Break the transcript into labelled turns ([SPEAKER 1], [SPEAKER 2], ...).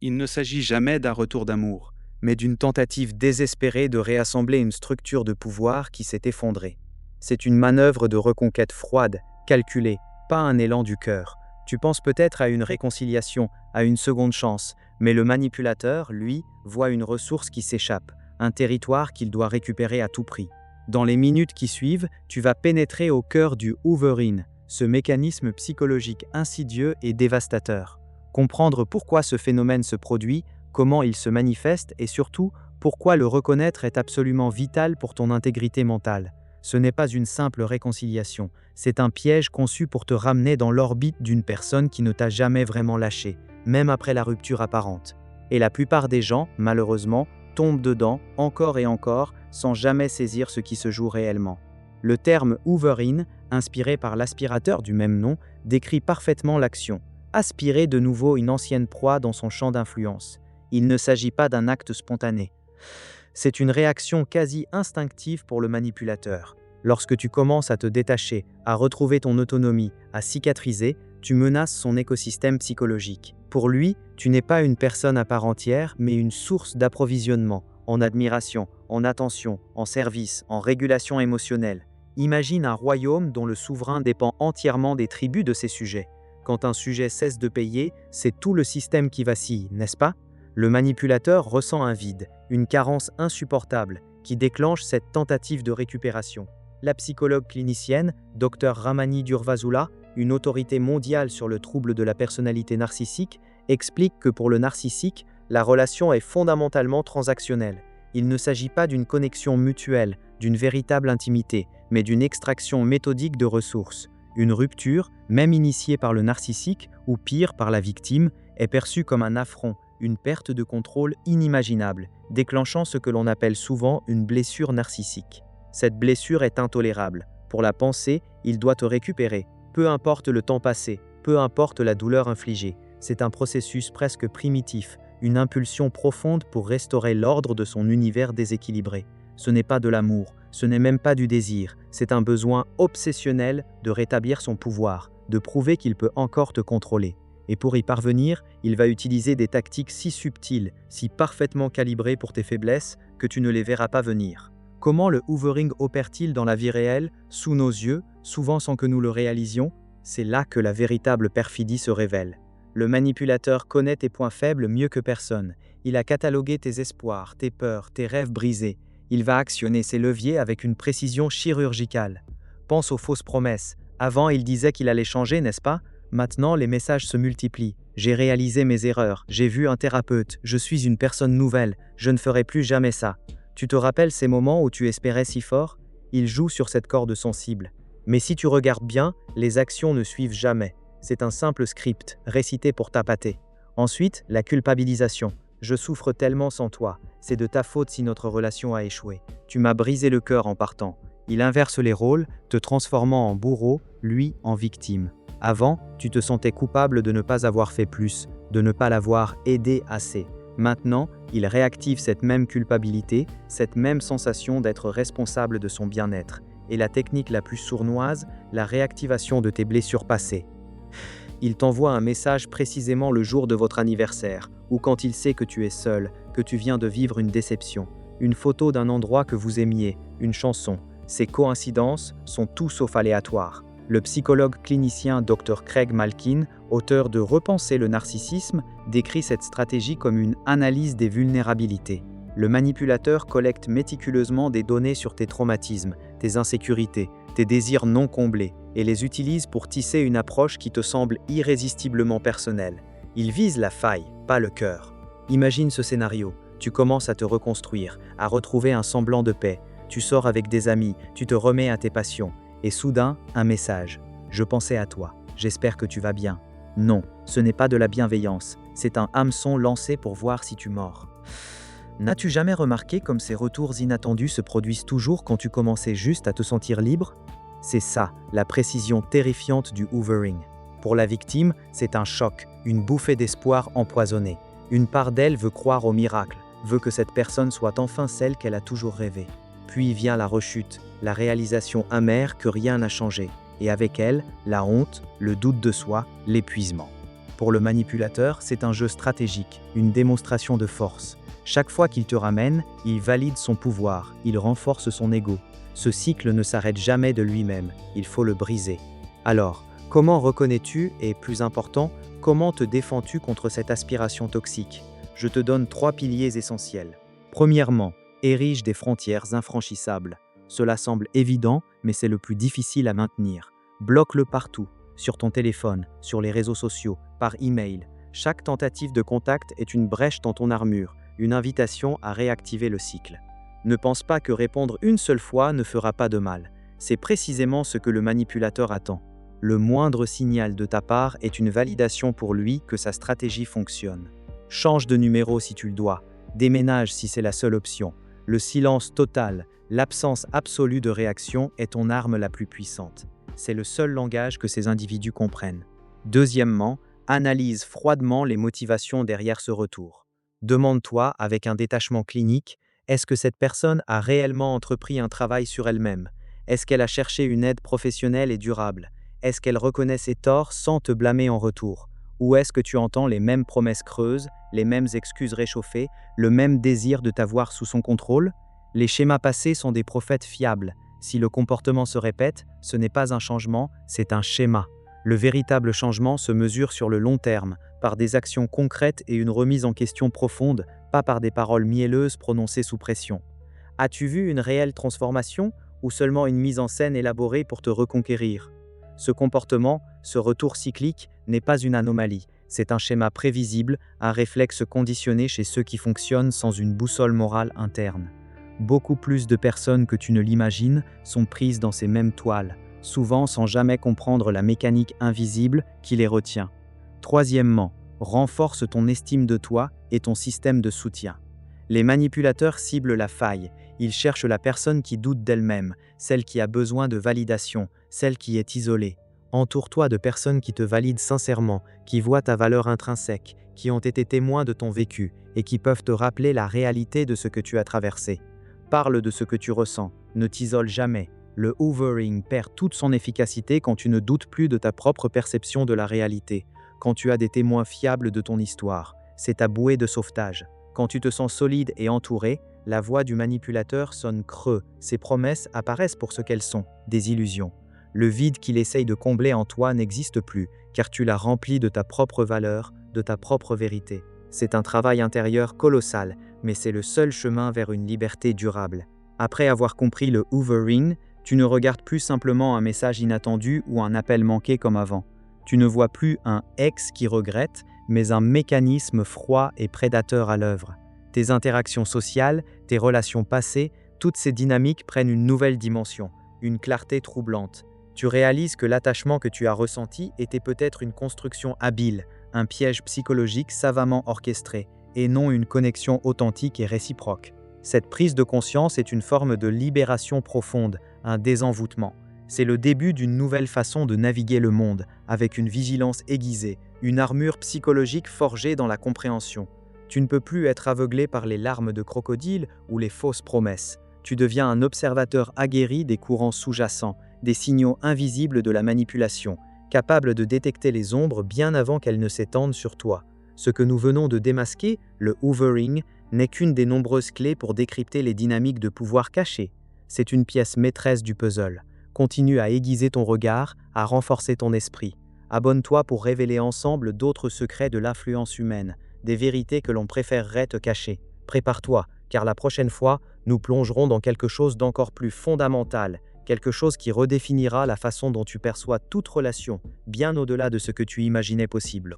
[SPEAKER 1] Il ne s'agit jamais d'un retour d'amour, mais d'une tentative désespérée de réassembler une structure de pouvoir qui s'est effondrée. C'est une manœuvre de reconquête froide, calculée, pas un élan du cœur. Tu penses peut-être à une réconciliation, à une seconde chance, mais le manipulateur, lui, voit une ressource qui s'échappe, un territoire qu'il doit récupérer à tout prix. Dans les minutes qui suivent, tu vas pénétrer au cœur du Hoover-in, ce mécanisme psychologique insidieux et dévastateur. Comprendre pourquoi ce phénomène se produit, comment il se manifeste et surtout, pourquoi le reconnaître est absolument vital pour ton intégrité mentale. Ce n'est pas une simple réconciliation, c'est un piège conçu pour te ramener dans l'orbite d'une personne qui ne t'a jamais vraiment lâché, même après la rupture apparente. Et la plupart des gens, malheureusement, tombent dedans, encore et encore, sans jamais saisir ce qui se joue réellement. Le terme Hoover-in, inspiré par l'aspirateur du même nom, décrit parfaitement l'action. Aspirer de nouveau une ancienne proie dans son champ d'influence. Il ne s'agit pas d'un acte spontané. C'est une réaction quasi instinctive pour le manipulateur. Lorsque tu commences à te détacher, à retrouver ton autonomie, à cicatriser, tu menaces son écosystème psychologique. Pour lui, tu n'es pas une personne à part entière, mais une source d'approvisionnement, en admiration, en attention, en service, en régulation émotionnelle. Imagine un royaume dont le souverain dépend entièrement des tribus de ses sujets. Quand un sujet cesse de payer, c'est tout le système qui vacille, n'est-ce pas? Le manipulateur ressent un vide, une carence insupportable, qui déclenche cette tentative de récupération. La psychologue clinicienne, Dr Ramani Durvasula, une autorité mondiale sur le trouble de la personnalité narcissique, explique que pour le narcissique, la relation est fondamentalement transactionnelle. Il ne s'agit pas d'une connexion mutuelle, d'une véritable intimité, mais d'une extraction méthodique de ressources. Une rupture, même initiée par le narcissique, ou pire par la victime, est perçue comme un affront, une perte de contrôle inimaginable, déclenchant ce que l'on appelle souvent une blessure narcissique. Cette blessure est intolérable. Pour la penser, il doit te récupérer. Peu importe le temps passé, peu importe la douleur infligée. C'est un processus presque primitif, une impulsion profonde pour restaurer l'ordre de son univers déséquilibré. Ce n'est pas de l'amour, ce n'est même pas du désir, c'est un besoin obsessionnel de rétablir son pouvoir, de prouver qu'il peut encore te contrôler. Et pour y parvenir, il va utiliser des tactiques si subtiles, si parfaitement calibrées pour tes faiblesses, que tu ne les verras pas venir. Comment le hoovering opère-t-il dans la vie réelle, sous nos yeux, souvent sans que nous le réalisions? C'est là que la véritable perfidie se révèle. Le manipulateur connaît tes points faibles mieux que personne. Il a catalogué tes espoirs, tes peurs, tes rêves brisés. Il va actionner ses leviers avec une précision chirurgicale. Pense aux fausses promesses. Avant, il disait qu'il allait changer, n'est-ce pas? Maintenant, les messages se multiplient. J'ai réalisé mes erreurs, j'ai vu un thérapeute, je suis une personne nouvelle, je ne ferai plus jamais ça. Tu te rappelles ces moments où tu espérais si fort? Il joue sur cette corde sensible. Mais si tu regardes bien, les actions ne suivent jamais. C'est un simple script, récité pour t'appâter. Ensuite, la culpabilisation. Je souffre tellement sans toi. C'est de ta faute si notre relation a échoué. Tu m'as brisé le cœur en partant. Il inverse les rôles, te transformant en bourreau, lui en victime. Avant, tu te sentais coupable de ne pas avoir fait plus, de ne pas l'avoir aidé assez. Maintenant, il réactive cette même culpabilité, cette même sensation d'être responsable de son bien-être. Et la technique la plus sournoise, la réactivation de tes blessures passées. Il t'envoie un message précisément le jour de votre anniversaire, ou quand il sait que tu es seul, que tu viens de vivre une déception, une photo d'un endroit que vous aimiez, une chanson. Ces coïncidences sont tout sauf aléatoires. Le psychologue clinicien Dr Craig Malkin, auteur de Repenser le narcissisme, décrit cette stratégie comme une analyse des vulnérabilités. Le manipulateur collecte méticuleusement des données sur tes traumatismes, tes insécurités, tes désirs non comblés, et les utilise pour tisser une approche qui te semble irrésistiblement personnelle. Il vise la faille, pas le cœur. Imagine ce scénario. Tu commences à te reconstruire, à retrouver un semblant de paix. Tu sors avec des amis, tu te remets à tes passions. Et soudain, un message. Je pensais à toi. J'espère que tu vas bien. Non, ce n'est pas de la bienveillance. C'est un hameçon lancé pour voir si tu mords. N'as-tu jamais remarqué comme ces retours inattendus se produisent toujours quand tu commençais juste à te sentir libre? C'est ça, la précision terrifiante du hoovering. Pour la victime, c'est un choc, une bouffée d'espoir empoisonnée. Une part d'elle veut croire au miracle, veut que cette personne soit enfin celle qu'elle a toujours rêvée. Puis vient la rechute, la réalisation amère que rien n'a changé, et avec elle, la honte, le doute de soi, l'épuisement. Pour le manipulateur, c'est un jeu stratégique, une démonstration de force. Chaque fois qu'il te ramène, il valide son pouvoir, il renforce son ego. Ce cycle ne s'arrête jamais de lui-même, il faut le briser. Alors, comment reconnais-tu et, plus important, comment te défends-tu contre cette aspiration toxique? Je te donne 3 piliers essentiels. Premièrement, érige des frontières infranchissables. Cela semble évident, mais c'est le plus difficile à maintenir. Bloque-le partout, sur ton téléphone, sur les réseaux sociaux, par email. Chaque tentative de contact est une brèche dans ton armure, une invitation à réactiver le cycle. Ne pense pas que répondre une seule fois ne fera pas de mal. C'est précisément ce que le manipulateur attend. Le moindre signal de ta part est une validation pour lui que sa stratégie fonctionne. Change de numéro si tu le dois. Déménage si c'est la seule option. Le silence total, l'absence absolue de réaction est ton arme la plus puissante. C'est le seul langage que ces individus comprennent. Deuxièmement, analyse froidement les motivations derrière ce retour. Demande-toi, avec un détachement clinique, est-ce que cette personne a réellement entrepris un travail sur elle-même? Est-ce qu'elle a cherché une aide professionnelle et durable? Est-ce qu'elle reconnaît ses torts sans te blâmer en retour? Ou est-ce que tu entends les mêmes promesses creuses, les mêmes excuses réchauffées, le même désir de t'avoir sous son contrôle? Les schémas passés sont des prophètes fiables. Si le comportement se répète, ce n'est pas un changement, c'est un schéma. Le véritable changement se mesure sur le long terme, par des actions concrètes et une remise en question profonde, pas par des paroles mielleuses prononcées sous pression. As-tu vu une réelle transformation ou seulement une mise en scène élaborée pour te reconquérir? Ce comportement, ce retour cyclique, n'est pas une anomalie. C'est un schéma prévisible, un réflexe conditionné chez ceux qui fonctionnent sans une boussole morale interne. Beaucoup plus de personnes que tu ne l'imagines sont prises dans ces mêmes toiles, souvent sans jamais comprendre la mécanique invisible qui les retient. Troisièmement, renforce ton estime de toi et ton système de soutien. Les manipulateurs ciblent la faille, ils cherchent la personne qui doute d'elle-même, celle qui a besoin de validation, celle qui est isolée. Entoure-toi de personnes qui te valident sincèrement, qui voient ta valeur intrinsèque, qui ont été témoins de ton vécu et qui peuvent te rappeler la réalité de ce que tu as traversé. Parle de ce que tu ressens, ne t'isole jamais. Le hoovering perd toute son efficacité quand tu ne doutes plus de ta propre perception de la réalité, quand tu as des témoins fiables de ton histoire. C'est ta bouée de sauvetage. Quand tu te sens solide et entouré, la voix du manipulateur sonne creux, ses promesses apparaissent pour ce qu'elles sont, des illusions. Le vide qu'il essaye de combler en toi n'existe plus, car tu l'as rempli de ta propre valeur, de ta propre vérité. C'est un travail intérieur colossal, mais c'est le seul chemin vers une liberté durable. Après avoir compris le hoovering, tu ne regardes plus simplement un message inattendu ou un appel manqué comme avant. Tu ne vois plus un ex qui regrette, mais un mécanisme froid et prédateur à l'œuvre. Tes interactions sociales, tes relations passées, toutes ces dynamiques prennent une nouvelle dimension, une clarté troublante. Tu réalises que l'attachement que tu as ressenti était peut-être une construction habile, un piège psychologique savamment orchestré, et non une connexion authentique et réciproque. Cette prise de conscience est une forme de libération profonde, un désenvoûtement. C'est le début d'une nouvelle façon de naviguer le monde, avec une vigilance aiguisée, une armure psychologique forgée dans la compréhension. Tu ne peux plus être aveuglé par les larmes de crocodile ou les fausses promesses. Tu deviens un observateur aguerri des courants sous-jacents, des signaux invisibles de la manipulation, capable de détecter les ombres bien avant qu'elles ne s'étendent sur toi. Ce que nous venons de démasquer, le hoovering, n'est qu'une des nombreuses clés pour décrypter les dynamiques de pouvoir cachées. C'est une pièce maîtresse du puzzle. Continue à aiguiser ton regard, à renforcer ton esprit. Abonne-toi pour révéler ensemble d'autres secrets de l'influence humaine, des vérités que l'on préférerait te cacher. Prépare-toi, car la prochaine fois, nous plongerons dans quelque chose d'encore plus fondamental, quelque chose qui redéfinira la façon dont tu perçois toute relation, bien au-delà de ce que tu imaginais possible.